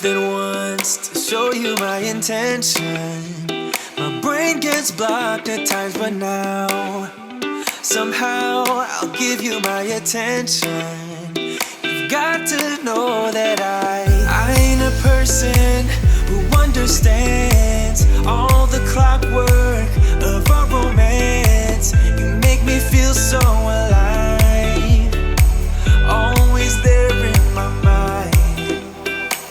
than once to show you my intention. My brain gets blocked at times, but now somehow I'll give you my attention. You've got to know that I ain't a person who understands all the clockwork of our romance. You make me feel so alive, always there in my mind.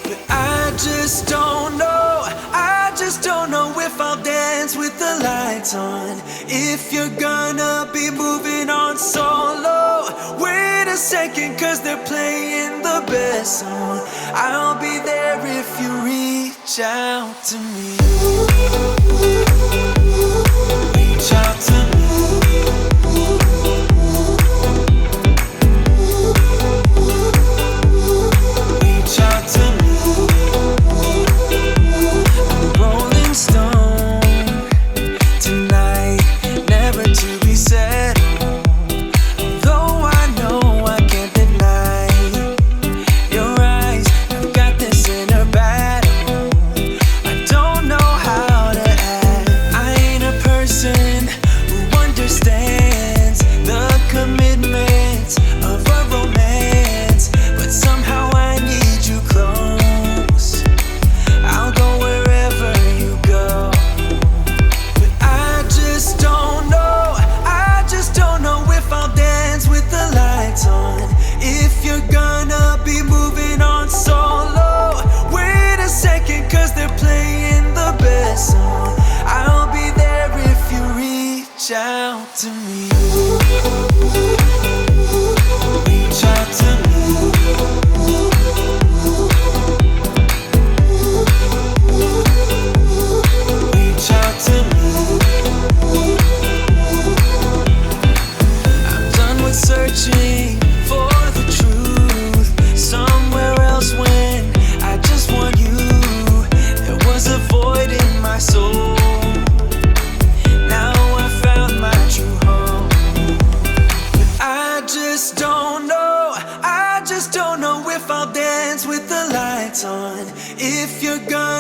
But I just don't know, I just don't know if I'll dance with the lights on. If you're gonna be moving on solo, wait a second, cause they're playing the best song. I'll be there if you reach out to me. Reach out to me. Reach out to me. I'm a rolling stone tonight, never to be settled. Though I know I can't deny your eyes, I've got this inner battle. I don't know how to act. I ain't a person who understands the commitment of a romance, but somehow I need you close. I'll go wherever you go. But I just don't know, I just don't know if I'll dance with the lights on. If you're gonna be moving on solo, wait a second, cause they're playing the best song. I'll be there if you reach out to me. Reach out to me. Reach out to me. I'm done with searching for the truth somewhere else when I just want you. There was a void in my soul. Now I found my true home. But I just don't know, I just don't know if I'll dance with the lights on. If you're gonna